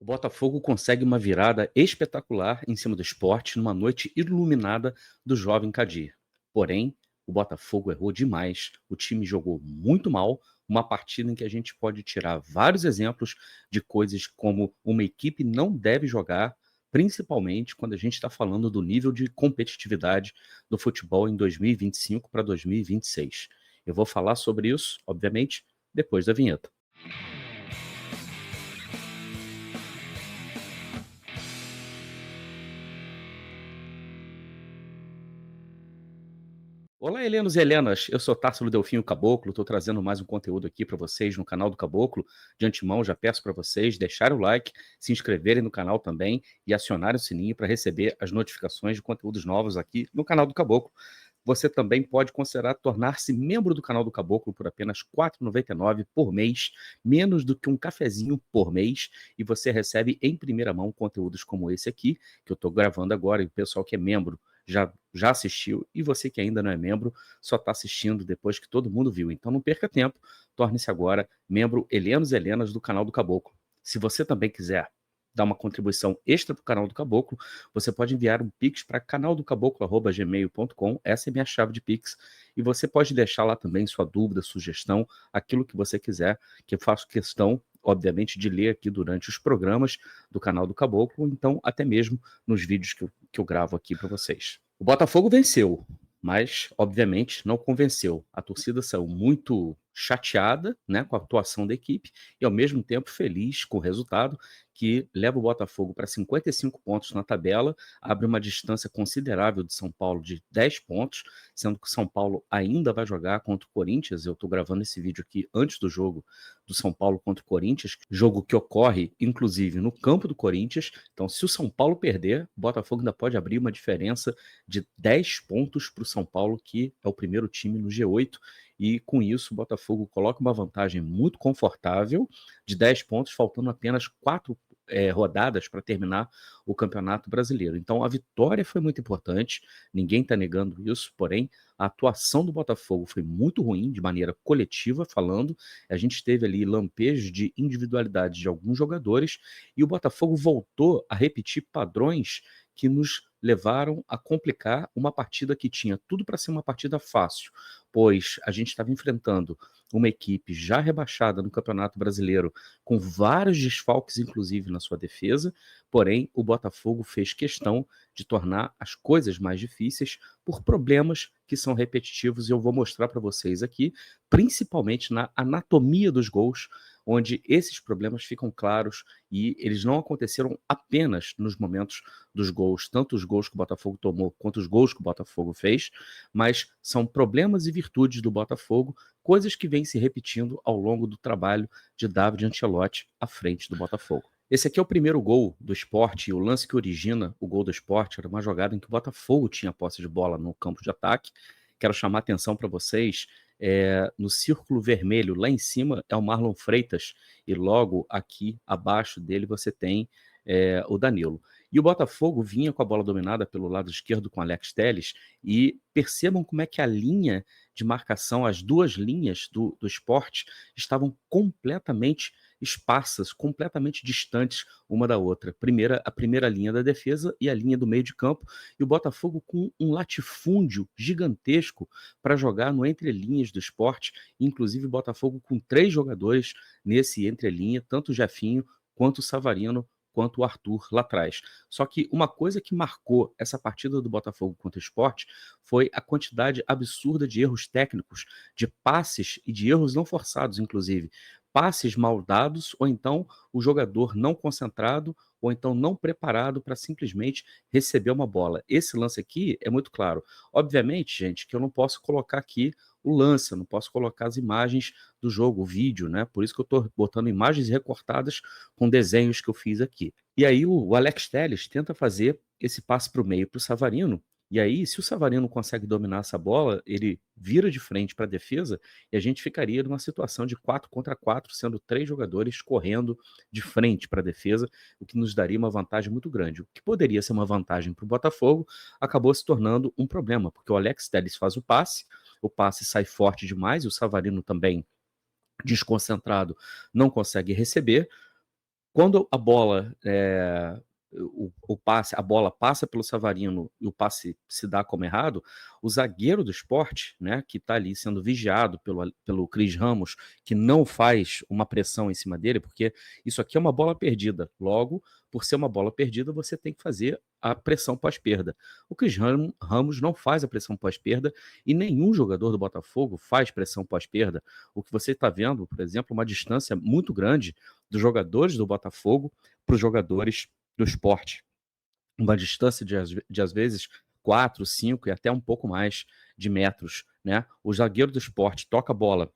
O Botafogo consegue uma virada espetacular em cima do Sport numa noite iluminada do Jovem Cadir. Porém, o Botafogo errou demais, o time jogou muito mal, uma partida em que a gente pode tirar vários exemplos de coisas como uma equipe não deve jogar, principalmente quando a gente está falando do nível de competitividade do futebol em 2025 para 2026. Eu vou falar sobre isso, obviamente, depois da vinheta. Olá, Helenos e Helenas, eu sou Társilo Delfim, o Caboclo, estou trazendo mais um conteúdo aqui para vocês no canal do Caboclo. De antemão, já peço para vocês deixarem o like, se inscreverem no canal também e acionarem o sininho para receber as notificações de conteúdos novos aqui no canal do Caboclo. Você também pode considerar tornar-se membro do canal do Caboclo por apenas R$ 4,99 por mês, menos do que um cafezinho por mês, e você recebe em primeira mão conteúdos como esse aqui, que eu estou gravando agora, e o pessoal que é membro já assistiu, e você que ainda não é membro, só está assistindo depois que todo mundo viu. Então não perca tempo, torne-se agora membro Helenos e Helenas do canal do Caboclo. Se você também quiser dar uma contribuição extra para o canal do Caboclo, você pode enviar um pix para canaldocaboclo@gmail.com, essa é a minha chave de pix, e você pode deixar lá também sua dúvida, sugestão, aquilo que você quiser, que eu faço questão, obviamente, de ler aqui durante os programas do canal do Caboclo, ou então até mesmo nos vídeos que eu gravo aqui para vocês. O Botafogo venceu, mas obviamente não convenceu. A torcida saiu muito chateada, né, com a atuação da equipe e ao mesmo tempo feliz com o resultado, que leva o Botafogo para 55 pontos na tabela, abre uma distância considerável de São Paulo de 10 pontos, sendo que o São Paulo ainda vai jogar contra o Corinthians. Eu estou gravando esse vídeo aqui antes do jogo do São Paulo contra o Corinthians, jogo que ocorre inclusive no campo do Corinthians. Então, se o São Paulo perder, o Botafogo ainda pode abrir uma diferença de 10 pontos para o São Paulo, que é o primeiro time no G8, e com isso o Botafogo coloca uma vantagem muito confortável de 10 pontos, faltando apenas 4 rodadas para terminar o Campeonato Brasileiro. Então a vitória foi muito importante, ninguém está negando isso, porém a atuação do Botafogo foi muito ruim, de maneira coletiva falando. A gente teve ali lampejos de individualidade de alguns jogadores e o Botafogo voltou a repetir padrões que nos levaram a complicar uma partida que tinha tudo para ser uma partida fácil, pois a gente estava enfrentando uma equipe já rebaixada no Campeonato Brasileiro, com vários desfalques, inclusive na sua defesa, porém o Botafogo fez questão de tornar as coisas mais difíceis por problemas que são repetitivos, e eu vou mostrar para vocês aqui, principalmente na anatomia dos gols, onde esses problemas ficam claros e eles não aconteceram apenas nos momentos dos gols, tanto os gols que o Botafogo tomou quanto os gols que o Botafogo fez, mas são problemas e virtudes do Botafogo, coisas que vêm se repetindo ao longo do trabalho de David Ancelotti à frente do Botafogo. Esse aqui é o primeiro gol do Sport, e o lance que origina o gol do Sport era uma jogada em que o Botafogo tinha posse de bola no campo de ataque. Quero chamar a atenção para vocês, no círculo vermelho lá em cima é o Marlon Freitas, e logo aqui abaixo dele você tem o Danilo. E o Botafogo vinha com a bola dominada pelo lado esquerdo com Alex Telles, e percebam como é que a linha de marcação, as duas linhas do Sport estavam completamente esparsas, completamente distantes uma da outra. A primeira linha da defesa e a linha do meio de campo, e o Botafogo com um latifúndio gigantesco para jogar no entrelinhas do Sport, inclusive o Botafogo com 3 jogadores nesse entrelinha, tanto o Jefinho quanto o Savarino, quanto o Arthur lá atrás. Só que uma coisa que marcou essa partida do Botafogo contra o Sport foi a quantidade absurda de erros técnicos, de passes e de erros não forçados, inclusive. Passes mal dados, ou então o jogador não concentrado, ou então não preparado para simplesmente receber uma bola. Esse lance aqui é muito claro. Obviamente, gente, que eu não posso colocar aqui o lance, eu não posso colocar as imagens do jogo, o vídeo, né? Por isso que eu estou botando imagens recortadas com desenhos que eu fiz aqui. E aí o Alex Telles tenta fazer esse passe para o meio para o Savarino, e aí, se o Savarino consegue dominar essa bola, ele vira de frente para a defesa e a gente ficaria numa situação de 4 contra 4, sendo 3 jogadores correndo de frente para a defesa, o que nos daria uma vantagem muito grande. O que poderia ser uma vantagem para o Botafogo acabou se tornando um problema, porque o Alex Telles faz o passe sai forte demais, e o Savarino também, desconcentrado, não consegue receber. Quando a bola, o passe a bola passa pelo Savarino e o passe se dá como errado, o zagueiro do Sport, né, que está ali sendo vigiado pelo Cris Ramos, que não faz uma pressão em cima dele, porque isso aqui é uma bola perdida. Logo, por ser uma bola perdida, você tem que fazer a pressão pós-perda. O Cris Ramos não faz a pressão pós-perda e nenhum jogador do Botafogo faz pressão pós-perda. O que você está vendo, por exemplo, uma distância muito grande dos jogadores do Botafogo para os jogadores do Sport. Uma distância de às vezes 4, 5 e até um pouco mais de metros, né? O zagueiro do Sport toca a bola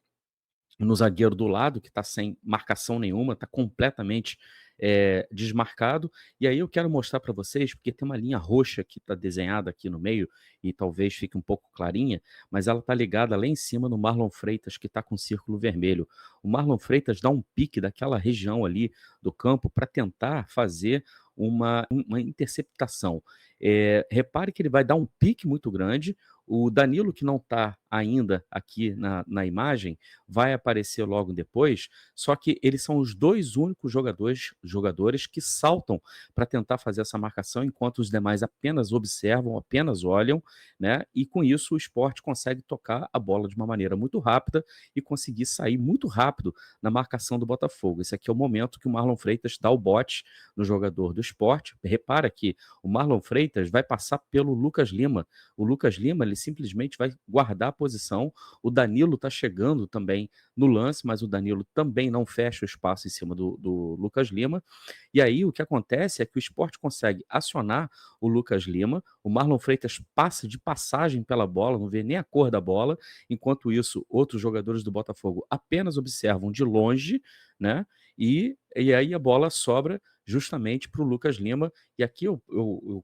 no zagueiro do lado, que está sem marcação nenhuma, está completamente desmarcado. E aí eu quero mostrar para vocês, porque tem uma linha roxa que está desenhada aqui no meio, e talvez fique um pouco clarinha, mas ela está ligada lá em cima no Marlon Freitas, que está com um círculo vermelho. O Marlon Freitas dá um pique daquela região ali do campo para tentar fazer uma interceptação. Repare que ele vai dar um pique muito grande. O Danilo, que não está ainda aqui na imagem, vai aparecer logo depois, só que eles são os dois únicos jogadores que saltam para tentar fazer essa marcação, enquanto os demais apenas observam, apenas olham, né? E com isso o Sport consegue tocar a bola de uma maneira muito rápida e conseguir sair muito rápido na marcação do Botafogo. Esse aqui é o momento que o Marlon Freitas dá o bote no jogador do Sport. Repara que o Marlon Freitas vai passar pelo Lucas Lima. O Lucas Lima, ele simplesmente vai guardar a posição. O Danilo está chegando também no lance, mas o Danilo também não fecha o espaço em cima do Lucas Lima. E aí o que acontece é que o Sport consegue acionar o Lucas Lima, o Marlon Freitas passa de passagem pela bola, não vê nem a cor da bola, enquanto isso outros jogadores do Botafogo apenas observam de longe, né? E aí a bola sobra justamente para o Lucas Lima. E aqui eu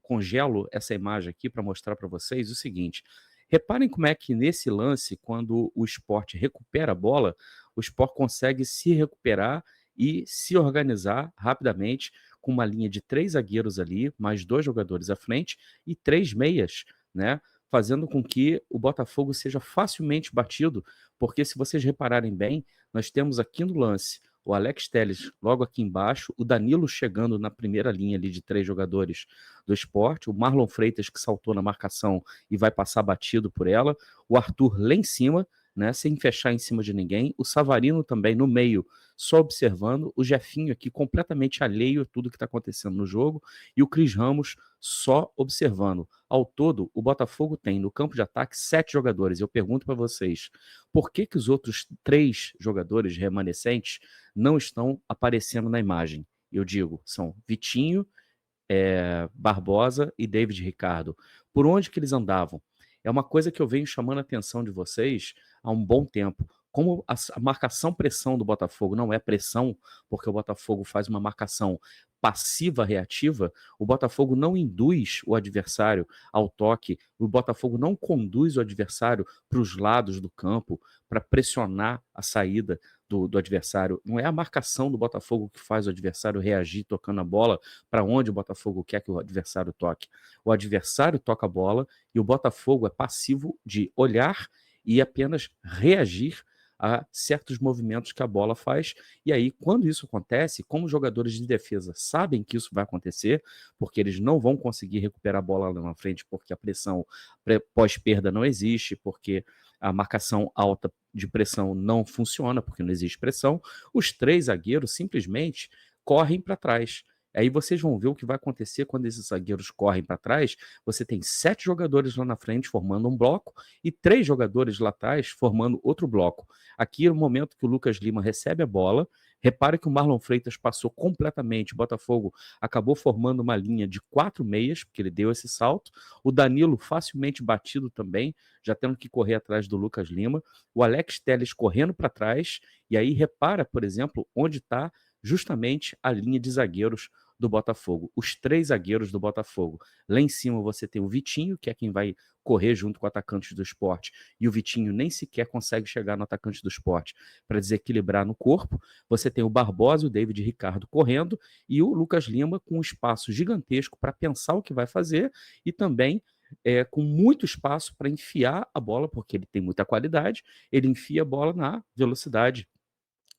congelo essa imagem aqui para mostrar para vocês o seguinte. Reparem como é que nesse lance, quando o Sport recupera a bola, o Sport consegue se recuperar e se organizar rapidamente com uma linha de 3 zagueiros ali, mais 2 jogadores à frente e 3 meias, né, fazendo com que o Botafogo seja facilmente batido, porque se vocês repararem bem, nós temos aqui no lance o Alex Telles logo aqui embaixo, o Danilo chegando na primeira linha ali de 3 jogadores do Sport, o Marlon Freitas que saltou na marcação e vai passar batido por ela, o Arthur lá em cima, né, sem fechar em cima de ninguém, o Savarino também no meio, só observando, o Jefinho aqui completamente alheio a tudo que está acontecendo no jogo, e o Cris Ramos só observando. Ao todo, o Botafogo tem no campo de ataque 7 jogadores. Eu pergunto para vocês, por que os outros 3 jogadores remanescentes não estão aparecendo na imagem? Eu digo, são Vitinho, Barbosa e David Ricardo. Por onde que eles andavam? É uma coisa que eu venho chamando a atenção de vocês há um bom tempo. Como a marcação-pressão do Botafogo não é pressão, porque o Botafogo faz uma marcação passiva-reativa, o Botafogo não induz o adversário ao toque, o Botafogo não conduz o adversário para os lados do campo para pressionar a saída do adversário. Não é a marcação do Botafogo que faz o adversário reagir tocando a bola para onde o Botafogo quer que o adversário toque. O adversário toca a bola e o Botafogo é passivo de olhar e apenas reagir a certos movimentos que a bola faz. E aí, quando isso acontece, como os jogadores de defesa sabem que isso vai acontecer, porque eles não vão conseguir recuperar a bola lá na frente, porque a pressão pós-perda não existe, porque a marcação alta de pressão não funciona, porque não existe pressão, os 3 zagueiros simplesmente correm para trás. Aí vocês vão ver o que vai acontecer quando esses zagueiros correm para trás. Você tem 7 jogadores lá na frente formando um bloco e 3 jogadores lá atrás formando outro bloco. Aqui é o momento que o Lucas Lima recebe a bola. Repare que o Marlon Freitas passou completamente. O Botafogo acabou formando uma linha de 4 meias, porque ele deu esse salto. O Danilo facilmente batido também, já tendo que correr atrás do Lucas Lima. O Alex Telles correndo para trás. E aí repara, por exemplo, onde está justamente a linha de zagueiros do Botafogo, os 3 zagueiros do Botafogo. Lá em cima você tem o Vitinho, que é quem vai correr junto com o atacante do Sport, e o Vitinho nem sequer consegue chegar no atacante do Sport para desequilibrar no corpo. Você tem o Barbosa e o David Ricardo correndo, e o Lucas Lima com um espaço gigantesco para pensar o que vai fazer, e também com muito espaço para enfiar a bola, porque ele tem muita qualidade, ele enfia a bola na velocidade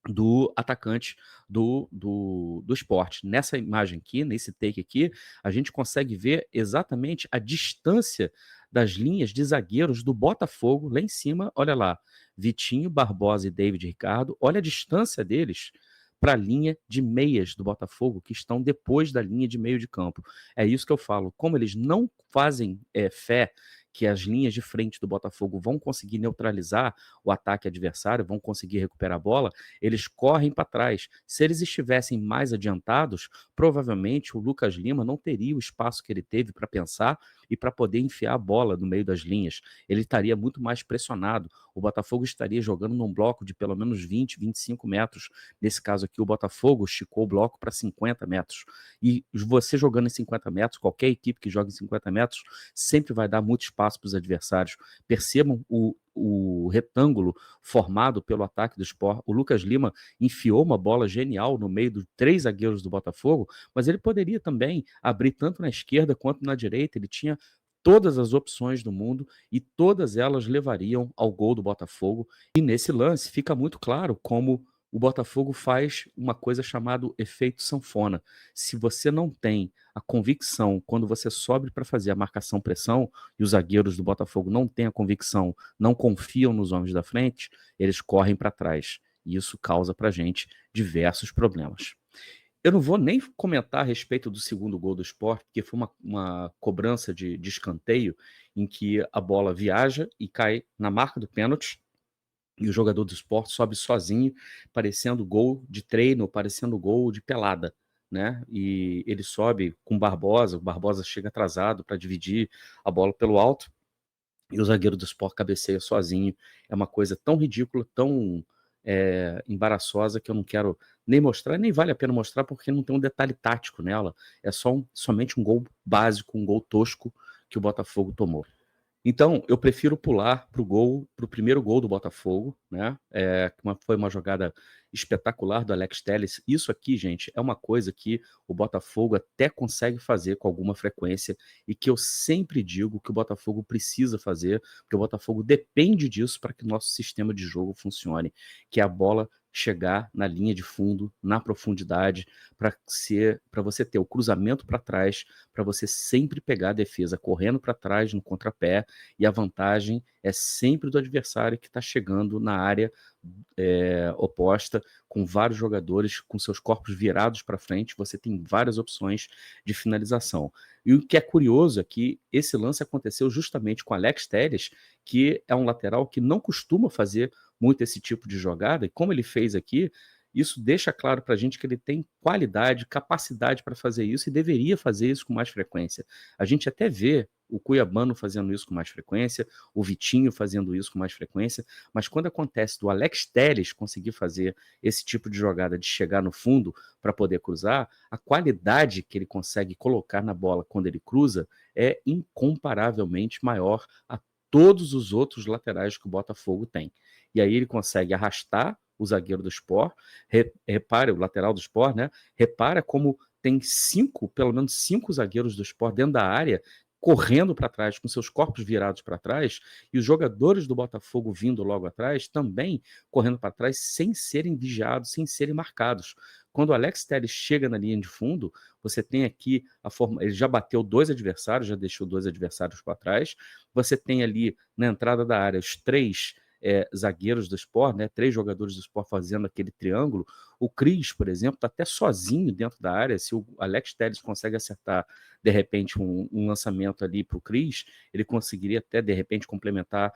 do atacante do Sport. Nessa imagem aqui, nesse take aqui, a gente consegue ver exatamente a distância das linhas de zagueiros do Botafogo lá em cima. Olha lá, Vitinho, Barbosa e David Ricardo. Olha a distância deles para a linha de meias do Botafogo, que estão depois da linha de meio de campo. É isso que eu falo. Como eles não fazem fé que as linhas de frente do Botafogo vão conseguir neutralizar o ataque adversário, vão conseguir recuperar a bola, eles correm para trás. Se eles estivessem mais adiantados, provavelmente o Lucas Lima não teria o espaço que ele teve para pensar e para poder enfiar a bola no meio das linhas. Ele estaria muito mais pressionado. O Botafogo estaria jogando num bloco de pelo menos 20, 25 metros. Nesse caso aqui, o Botafogo esticou o bloco para 50 metros. E você jogando em 50 metros, qualquer equipe que joga em 50 metros, sempre vai dar muito espaço para os adversários. Percebam o retângulo formado pelo ataque do Sport. O Lucas Lima enfiou uma bola genial no meio dos 3 zagueiros do Botafogo, mas ele poderia também abrir tanto na esquerda quanto na direita. Ele tinha todas as opções do mundo e todas elas levariam ao gol do Botafogo. E nesse lance fica muito claro como o Botafogo faz uma coisa chamada efeito sanfona. Se você não tem a convicção quando você sobe para fazer a marcação-pressão, e os zagueiros do Botafogo não têm a convicção, não confiam nos homens da frente, eles correm para trás. E isso causa para a gente diversos problemas. Eu não vou nem comentar a respeito do segundo gol do Sport, porque foi uma cobrança de escanteio em que a bola viaja e cai na marca do pênalti, e o jogador do Sport sobe sozinho, parecendo gol de treino, parecendo gol de pelada, né? E ele sobe com o Barbosa chega atrasado para dividir a bola pelo alto, e o zagueiro do Sport cabeceia sozinho. É uma coisa tão ridícula, tão embaraçosa, que eu não quero nem mostrar, nem vale a pena mostrar, porque não tem um detalhe tático nela. É somente um gol básico, um gol tosco que o Botafogo tomou. Então, eu prefiro pular para o primeiro gol do Botafogo, né? Foi uma jogada espetacular do Alex Telles. Isso aqui, gente, é uma coisa que o Botafogo até consegue fazer com alguma frequência e que eu sempre digo que o Botafogo precisa fazer, porque o Botafogo depende disso para que o nosso sistema de jogo funcione, que é a bola chegar na linha de fundo, na profundidade, para você ter o cruzamento para trás, para você sempre pegar a defesa correndo para trás no contrapé, e a vantagem é sempre do adversário que está chegando na área oposta, com vários jogadores com seus corpos virados para frente. Você tem várias opções de finalização. E o que é curioso é que esse lance aconteceu justamente com Alex Telles, que é um lateral que não costuma fazer muito esse tipo de jogada, e como ele fez aqui, isso deixa claro para a gente que ele tem qualidade, capacidade para fazer isso e deveria fazer isso com mais frequência. A gente até vê o Cuiabano fazendo isso com mais frequência, o Vitinho fazendo isso com mais frequência, mas quando acontece do Alex Telles conseguir fazer esse tipo de jogada de chegar no fundo para poder cruzar, a qualidade que ele consegue colocar na bola quando ele cruza é incomparavelmente maior a todos os outros laterais que o Botafogo tem. E aí ele consegue arrastar o zagueiro do Sport, repara, o lateral do Sport, né? Repara como tem pelo menos cinco zagueiros do Sport dentro da área, correndo para trás, com seus corpos virados para trás, e os jogadores do Botafogo vindo logo atrás, também correndo para trás, sem serem vigiados, sem serem marcados. Quando o Alex Telles chega na linha de fundo, você tem aqui ele já bateu 2 adversários, já deixou 2 adversários para trás, você tem ali na entrada da área os 3 zagueiros do Sport, né, 3 jogadores do Sport fazendo aquele triângulo. O Cris, por exemplo, está até sozinho dentro da área. Se o Alex Telles consegue acertar, de repente, um lançamento ali para o Cris, ele conseguiria até, de repente, complementar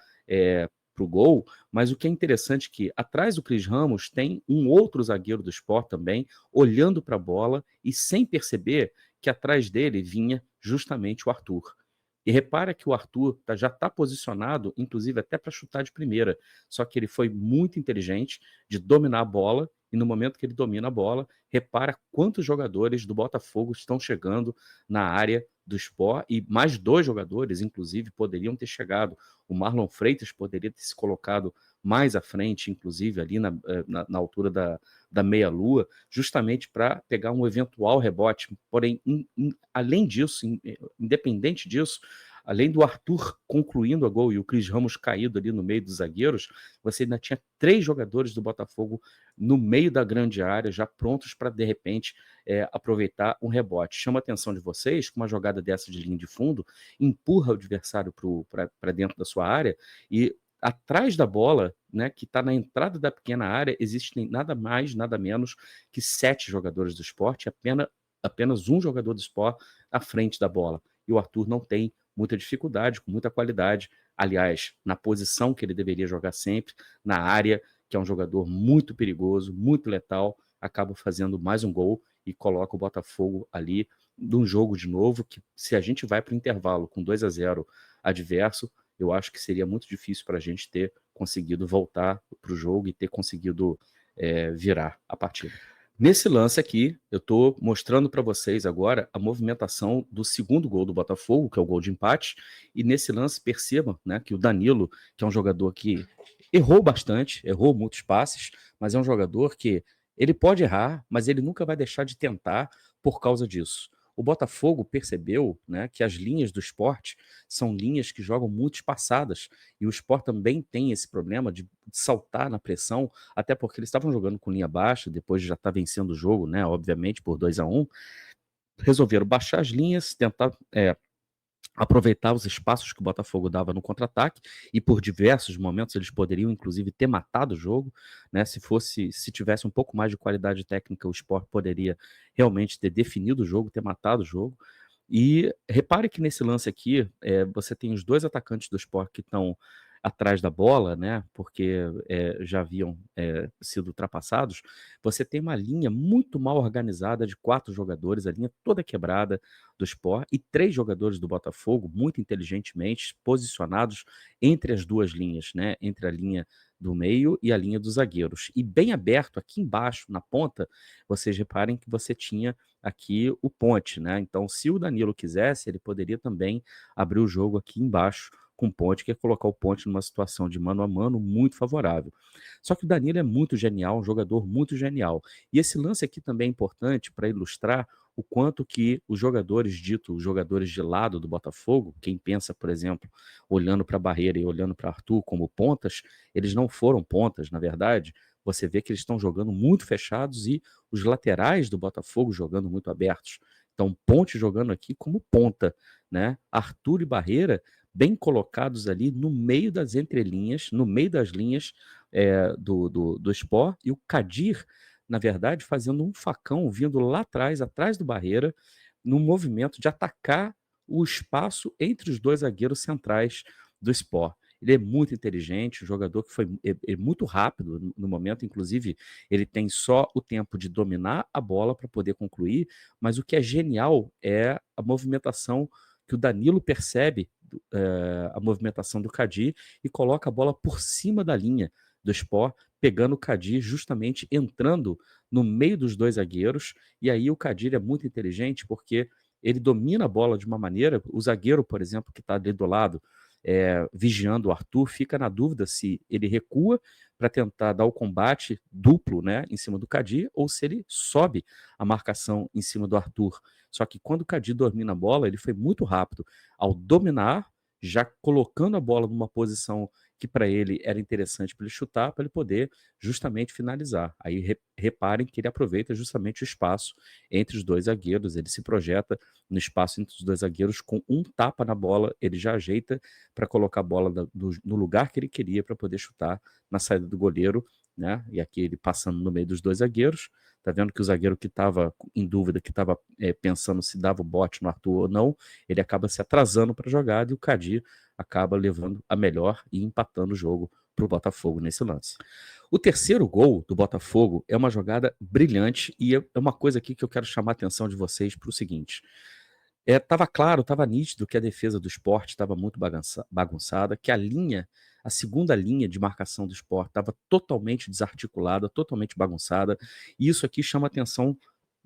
para o gol. Mas o que é interessante é que atrás do Cris Ramos tem um outro zagueiro do Sport também, olhando para a bola e sem perceber que atrás dele vinha justamente o Arthur. E repara que o Arthur já está posicionado, inclusive até para chutar de primeira. Só que ele foi muito inteligente de dominar a bola, e no momento que ele domina a bola, repara quantos jogadores do Botafogo estão chegando na área do Sport, e mais 2 jogadores, inclusive, poderiam ter chegado. O Marlon Freitas poderia ter se colocado mais à frente, inclusive ali na altura da meia-lua, justamente para pegar um eventual rebote. Porém, além disso, independente disso, além do Arthur concluindo a gol e o Cris Ramos caído ali no meio dos zagueiros, você ainda tinha 3 jogadores do Botafogo no meio da grande área, já prontos para, de repente, aproveitar um rebote. Chama a atenção de vocês que uma jogada dessa de linha de fundo empurra o adversário para dentro da sua área e atrás da bola, né, que está na entrada da pequena área, existem nada mais, nada menos que 7 jogadores do Sport, apenas um jogador do Sport à frente da bola. E o Arthur não tem muita dificuldade, com muita qualidade, aliás, na posição que ele deveria jogar sempre, na área, que é um jogador muito perigoso, muito letal, acaba fazendo mais um gol e coloca o Botafogo ali num jogo de novo, que se a gente vai para o intervalo com 2-0 adverso, eu acho que seria muito difícil para a gente ter conseguido voltar para o jogo e ter conseguido virar a partida. Nesse lance aqui, eu estou mostrando para vocês agora a movimentação do segundo gol do Botafogo, que é o gol de empate, e nesse lance percebam, né, que o Danilo, que é um jogador que errou bastante, errou muitos passes, mas é um jogador que ele pode errar, mas ele nunca vai deixar de tentar por causa disso. O Botafogo percebeu, né, que as linhas do Sport são linhas que jogam muito espaçadas, e o Sport também tem esse problema de saltar na pressão, até porque eles estavam jogando com linha baixa, depois de já estar vencendo o jogo, né, obviamente, por 2-1, resolveram baixar as linhas, tentar aproveitar os espaços que o Botafogo dava no contra-ataque, e por diversos momentos eles poderiam inclusive ter matado o jogo, né? Se tivesse um pouco mais de qualidade técnica, o Sport poderia realmente ter definido o jogo, ter matado o jogo. E repare que nesse lance aqui, você tem os 2 atacantes do Sport que estão atrás da bola, né, porque já haviam sido ultrapassados. Você tem uma linha muito mal organizada de 4 jogadores, a linha toda quebrada do Sport, e 3 jogadores do Botafogo, muito inteligentemente posicionados entre as 2 linhas, né, entre a linha do meio e a linha dos zagueiros. E bem aberto aqui embaixo, na ponta, vocês reparem que você tinha aqui o ponte, né? Então, se o Danilo quisesse, ele poderia também abrir o jogo aqui embaixo com o ponte, que é colocar o ponte numa situação de mano a mano muito favorável. Só que o Danilo é muito genial, um jogador muito genial. E esse lance aqui também é importante para ilustrar o quanto que os jogadores, dito os jogadores de lado do Botafogo, quem pensa, por exemplo, olhando para a barreira e olhando para Arthur como pontas, eles não foram pontas, na verdade. Você vê que eles estão jogando muito fechados e os laterais do Botafogo jogando muito abertos. Então, Ponte jogando aqui como ponta, né? Arthur e Barreira bem colocados ali no meio das entrelinhas, no meio das linhas do Sport, e o Kadir, na verdade, fazendo um facão vindo lá atrás, atrás do Barreira, no movimento de atacar o espaço entre os 2 zagueiros centrais do Sport. Ele é muito inteligente, um jogador que foi muito rápido no momento, inclusive ele tem só o tempo de dominar a bola para poder concluir, mas o que é genial é a movimentação que o Danilo percebe, a movimentação do Kadir, e coloca a bola por cima da linha do Sport, pegando o Kadir justamente entrando no meio dos 2 zagueiros, e aí o Kadir é muito inteligente porque ele domina a bola de uma maneira, o zagueiro, por exemplo, que está ali do lado, vigiando o Arthur, fica na dúvida se ele recua para tentar dar o combate duplo, né, em cima do Kadir, ou se ele sobe a marcação em cima do Arthur. Só que quando o Kadir domina a bola, ele foi muito rápido ao dominar, já colocando a bola numa posição que para ele era interessante para ele chutar, para ele poder justamente finalizar. Aí reparem que ele aproveita justamente o espaço entre os 2 zagueiros, ele se projeta no espaço entre os 2 zagueiros com um tapa na bola, ele já ajeita para colocar a bola no lugar que ele queria para poder chutar na saída do goleiro, né? E aqui ele passando no meio dos 2 zagueiros. Tá vendo que o zagueiro que estava em dúvida, que estava pensando se dava o bote no Arthur ou não, ele acaba se atrasando para a jogada e o Kadir acaba levando a melhor e empatando o jogo para o Botafogo nesse lance. O terceiro gol do Botafogo é uma jogada brilhante e é uma coisa aqui que eu quero chamar a atenção de vocês para o seguinte. Estava claro, estava nítido que a defesa do Sport estava muito bagunçada, que a segunda linha de marcação do Sport estava totalmente desarticulada, totalmente bagunçada, e isso aqui chama atenção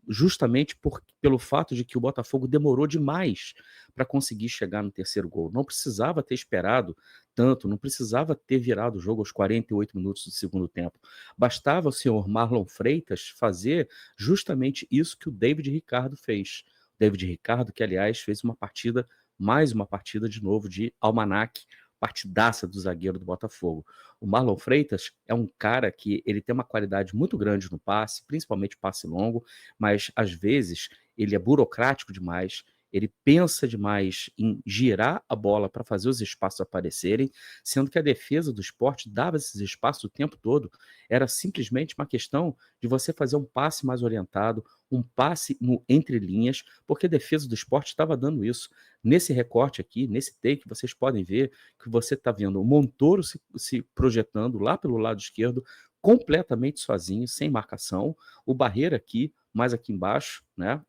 justamente pelo fato de que o Botafogo demorou demais para conseguir chegar no terceiro gol. Não precisava ter esperado tanto, não precisava ter virado o jogo aos 48 minutos do segundo tempo. Bastava o senhor Marlon Freitas fazer justamente isso que o David Ricardo fez. David Ricardo, que aliás fez uma partida mais uma partida de novo de almanaque, partidaça do zagueiro do Botafogo. O Marlon Freitas é um cara que ele tem uma qualidade muito grande no passe, principalmente passe longo, mas às vezes ele é burocrático demais, ele pensa demais em girar a bola para fazer os espaços aparecerem, sendo que a defesa do Sport dava esses espaços o tempo todo. Era simplesmente uma questão de você fazer um passe mais orientado, um passe no entre linhas, porque a defesa do Sport estava dando isso. Nesse recorte aqui, nesse take, vocês podem ver que você está vendo o Montoro se projetando lá pelo lado esquerdo, completamente sozinho, sem marcação. O Barreira aqui, mais aqui embaixo, né,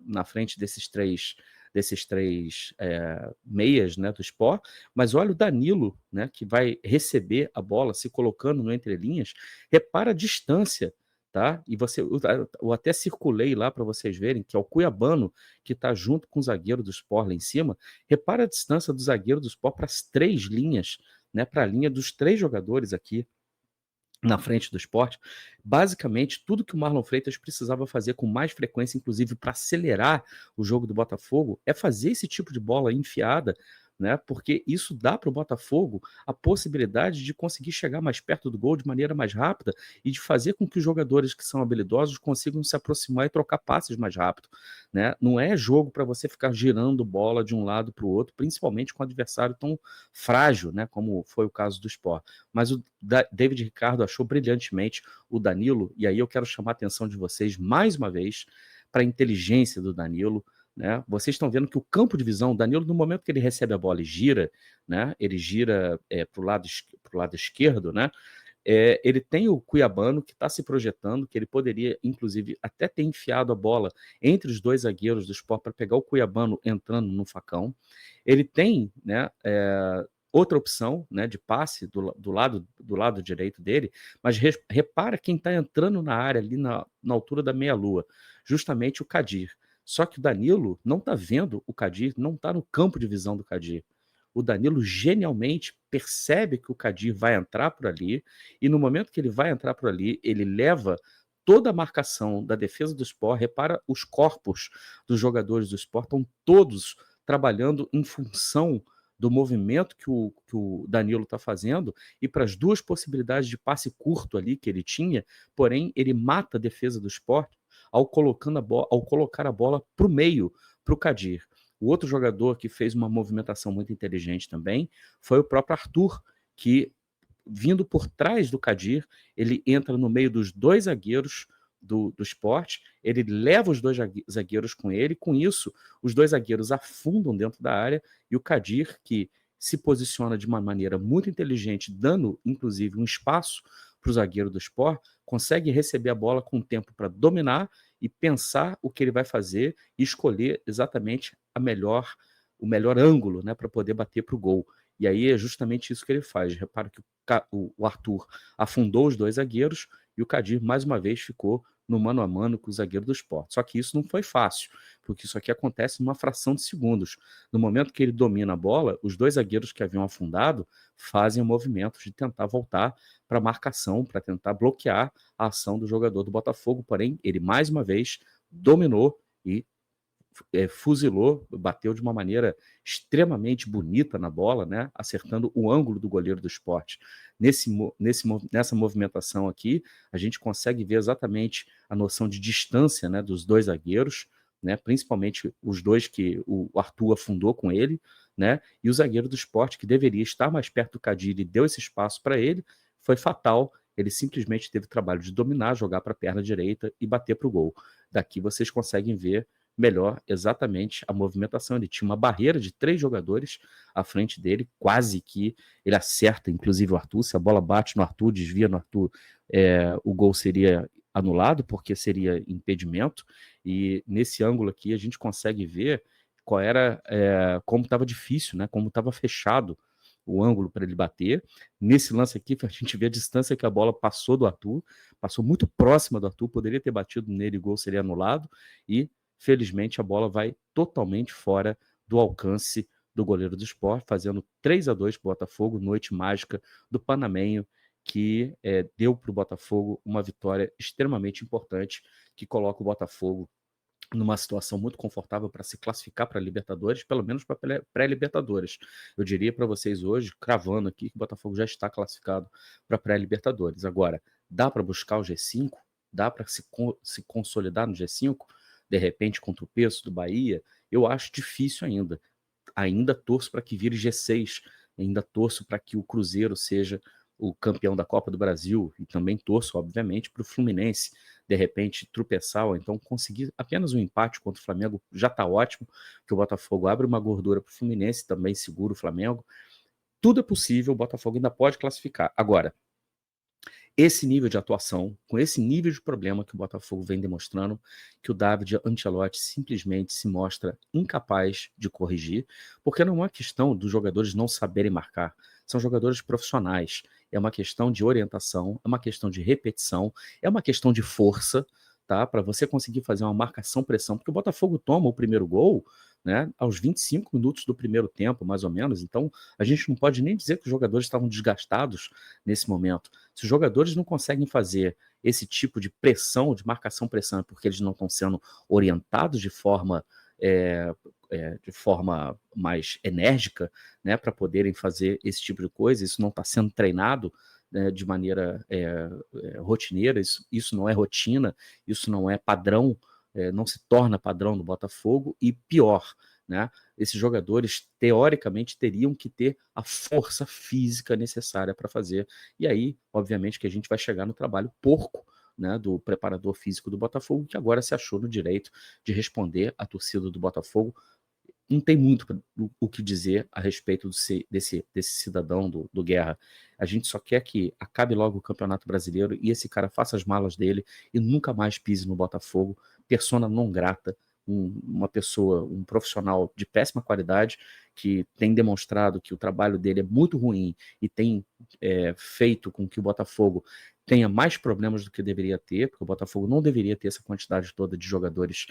na frente desses três meias, né, do Sport. Mas olha o Danilo, né, que vai receber a bola se colocando no entrelinhas. Repara a distância, tá? E eu até circulei lá para vocês verem que é o Cuiabano que está junto com o zagueiro do Sport lá em cima. Repara a distância do zagueiro do Sport para as 3 linhas, né, para a linha dos 3 jogadores aqui na frente do Sport. Basicamente, tudo que o Marlon Freitas precisava fazer com mais frequência, inclusive para acelerar o jogo do Botafogo, é fazer esse tipo de bola enfiada, né? Porque isso dá para o Botafogo a possibilidade de conseguir chegar mais perto do gol de maneira mais rápida e de fazer com que os jogadores que são habilidosos consigam se aproximar e trocar passes mais rápido, né? Não é jogo para você ficar girando bola de um lado para o outro, principalmente com um adversário tão frágil, né? Como foi o caso do Sport. Mas o David Ricardo achou brilhantemente o Danilo, e aí eu quero chamar a atenção de vocês mais uma vez para a inteligência do Danilo, né? Vocês estão vendo que o campo de visão, o Danilo, no momento que ele recebe a bola e gira, né? Ele gira para o lado esquerdo, né? Ele tem o Cuiabano que está se projetando, que ele poderia, inclusive, até ter enfiado a bola entre os 2 zagueiros do Sport para pegar o Cuiabano entrando no facão. Ele tem, né, outra opção, né, de passe do lado direito dele, mas repara quem está entrando na área ali na altura da meia-lua, justamente o Kadir. Só que o Danilo não está vendo o Kadir, não está no campo de visão do Kadir. O Danilo genialmente percebe que o Kadir vai entrar por ali, e no momento que ele vai entrar por ali, ele leva toda a marcação da defesa do Sport. Repara, os corpos dos jogadores do Sport estão todos trabalhando em função do movimento que o Danilo está fazendo, e para as 2 possibilidades de passe curto ali que ele tinha, porém ele mata a defesa do Sport ao colocar a bola para o meio, para o Kadir. O outro jogador que fez uma movimentação muito inteligente também foi o próprio Arthur, que, vindo por trás do Kadir, ele entra no meio dos 2 zagueiros do Sport, ele leva os 2 zagueiros com ele, com isso, os 2 zagueiros afundam dentro da área, e o Kadir, que se posiciona de uma maneira muito inteligente, dando, inclusive, um espaço para o zagueiro do Sport, consegue receber a bola com tempo para dominar e pensar o que ele vai fazer e escolher exatamente o melhor ângulo, né, para poder bater para o gol. E aí é justamente isso que ele faz. Repara que o Arthur afundou os 2 zagueiros e o Kadir, mais uma vez, ficou no mano a mano com o zagueiro do Sport. Só que isso não foi fácil, porque isso aqui acontece numa fração de segundos. No momento que ele domina a bola, os 2 zagueiros que haviam afundado fazem o movimento de tentar voltar para a marcação, para tentar bloquear a ação do jogador do Botafogo. Porém, ele, mais uma vez, dominou e fuzilou, bateu de uma maneira extremamente bonita na bola, né, acertando o ângulo do goleiro do Sport. Nessa movimentação aqui, a gente consegue ver exatamente a noção de distância, né, dos 2 zagueiros, né, principalmente os 2 que o Arthur afundou com ele, né, e o zagueiro do Sport, que deveria estar mais perto do Kadir e deu esse espaço para ele, foi fatal. Ele simplesmente teve o trabalho de dominar, jogar para a perna direita e bater para o gol. Daqui vocês conseguem ver melhor exatamente a movimentação. Ele tinha uma barreira de 3 jogadores à frente dele, quase que ele acerta, inclusive o Arthur. Se a bola bate no Arthur, desvia no Arthur, o gol seria anulado, porque seria impedimento. E nesse ângulo aqui a gente consegue ver como estava difícil, né? Como estava fechado o ângulo para ele bater. Nesse lance aqui, a gente vê a distância que a bola passou do Arthur, passou muito próxima do Arthur, poderia ter batido nele e o gol seria anulado, e felizmente a bola vai totalmente fora do alcance do goleiro do Sport, fazendo 3-2 para o Botafogo, noite mágica do Panamenho, que deu para o Botafogo uma vitória extremamente importante, que coloca o Botafogo numa situação muito confortável para se classificar para Libertadores, pelo menos para pré-Libertadores. Eu diria para vocês hoje, cravando aqui, que o Botafogo já está classificado para pré-Libertadores. Agora, dá para buscar o G5? Dá para se consolidar no G5? De repente, contra o peso do Bahia? Eu acho difícil ainda. Ainda torço para que vire G6, ainda torço para que o Cruzeiro seja o campeão da Copa do Brasil e também torço, obviamente, para o Fluminense, de repente, tropeçar ou então conseguir apenas um empate contra o Flamengo, já está ótimo, que o Botafogo abre uma gordura para o Fluminense, também segura o Flamengo. Tudo é possível, o Botafogo ainda pode classificar. Agora, esse nível de atuação, com esse nível de problema que o Botafogo vem demonstrando, que o David Ancelotti simplesmente se mostra incapaz de corrigir, porque não é uma questão dos jogadores não saberem marcar, são jogadores profissionais, é uma questão de orientação, é uma questão de repetição, é uma questão de força, tá? Para você conseguir fazer uma marcação-pressão, porque o Botafogo toma o primeiro gol, né, aos 25 minutos do primeiro tempo, mais ou menos, então a gente não pode nem dizer que os jogadores estavam desgastados nesse momento. Se os jogadores não conseguem fazer esse tipo de pressão, de marcação-pressão, é porque eles não estão sendo orientados é, de forma mais enérgica, né, para poderem fazer esse tipo de coisa, isso não está sendo treinado, né, de maneira rotineira, isso não é rotina, isso não é padrão, não se torna padrão no Botafogo, e pior, né, esses jogadores teoricamente teriam que ter a força física necessária para fazer. E aí, obviamente, que a gente vai chegar no trabalho porco, né, do preparador físico do Botafogo, que agora se achou no direito de responder à torcida do Botafogo. Não tem muito o que dizer a respeito desse cidadão do Guerra. A gente só quer que acabe logo o Campeonato Brasileiro e esse cara faça as malas dele e nunca mais pise no Botafogo. Persona não grata, uma pessoa, um profissional de péssima qualidade, que tem demonstrado que o trabalho dele é muito ruim e tem feito com que o Botafogo tenha mais problemas do que deveria ter, porque o Botafogo não deveria ter essa quantidade toda de jogadores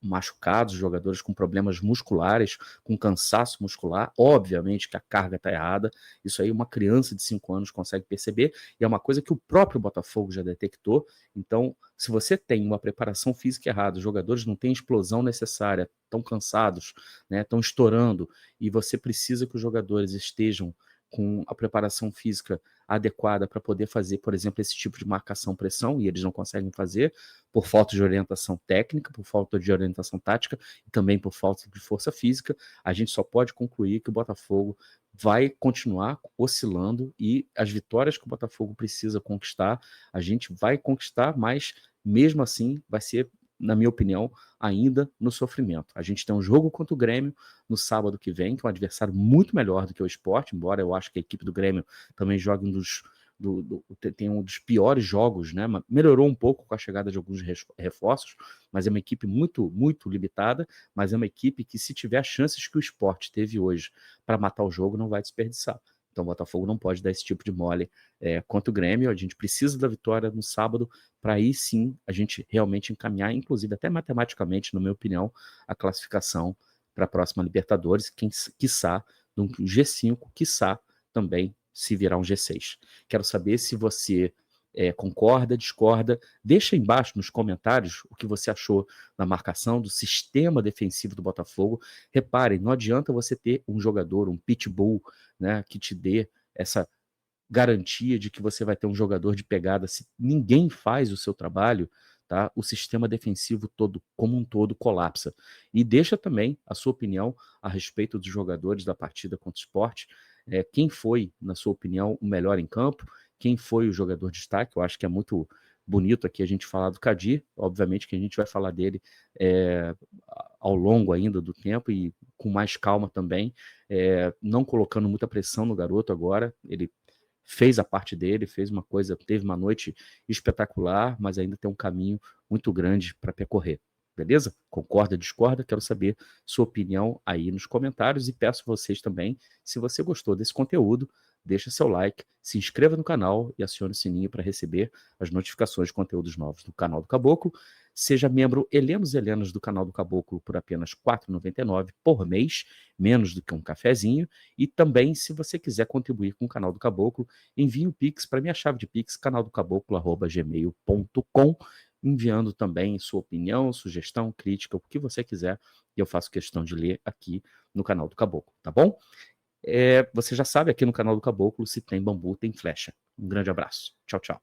machucados, jogadores com problemas musculares, com cansaço muscular. Obviamente que a carga está errada, isso aí uma criança de 5 anos consegue perceber, e é uma coisa que o próprio Botafogo já detectou. Então, se você tem uma preparação física errada, os jogadores não têm a explosão necessária, estão cansados, né, estão estourando, e você precisa que os jogadores estejam com a preparação física adequada para poder fazer, por exemplo, esse tipo de marcação-pressão, e eles não conseguem fazer por falta de orientação técnica, por falta de orientação tática e também por falta de força física. A gente só pode concluir que o Botafogo vai continuar oscilando e as vitórias que o Botafogo precisa conquistar, a gente vai conquistar, mas mesmo assim vai ser, na minha opinião, ainda no sofrimento. A gente tem um jogo contra o Grêmio no sábado que vem, que é um adversário muito melhor do que o Sport, embora eu acho que a equipe do Grêmio também jogue tem um dos piores jogos, né? Melhorou um pouco com a chegada de alguns reforços, mas é uma equipe muito, muito limitada, mas é uma equipe que, se tiver as chances que o Sport teve hoje para matar o jogo, não vai desperdiçar. Então o Botafogo não pode dar esse tipo de mole contra o Grêmio. A gente precisa da vitória no sábado para aí sim a gente realmente encaminhar, inclusive até matematicamente, na minha opinião, a classificação para a próxima Libertadores, quiçá no G5, quiçá também se virar um G6. Quero saber se você concorda, discorda. Deixa embaixo nos comentários o que você achou da marcação, do sistema defensivo do Botafogo. Reparem, não adianta você ter um jogador, um pitbull, né, que te dê essa garantia de que você vai ter um jogador de pegada. Se ninguém faz o seu trabalho, tá? O sistema defensivo todo, como um todo, colapsa. E deixa também a sua opinião a respeito dos jogadores da partida contra o Sport. Quem foi, na sua opinião, o melhor em campo? Quem foi o jogador de destaque? Eu acho que é muito bonito aqui a gente falar do Kadir. Obviamente que a gente vai falar dele é, ao longo ainda do tempo e com mais calma também, não colocando muita pressão no garoto agora. Ele fez a parte dele, fez uma coisa, teve uma noite espetacular, mas ainda tem um caminho muito grande para percorrer. Beleza? Concorda, discorda? Quero saber sua opinião aí nos comentários e peço vocês também, se você gostou desse conteúdo, deixa seu like, se inscreva no canal e acione o sininho para receber as notificações de conteúdos novos do canal do Caboclo. Seja membro Helenos do canal do Caboclo por apenas R$ 4,99 por mês, menos do que um cafezinho. E também, se você quiser contribuir com o canal do Caboclo, envie um Pix para minha chave de Pix, canaldocaboclo@gmail.com. enviando também sua opinião, sugestão, crítica, o que você quiser, e eu faço questão de ler aqui no canal do Caboclo, tá bom? Você já sabe, aqui no canal do Caboclo, se tem bambu, tem flecha. Um grande abraço. Tchau, tchau.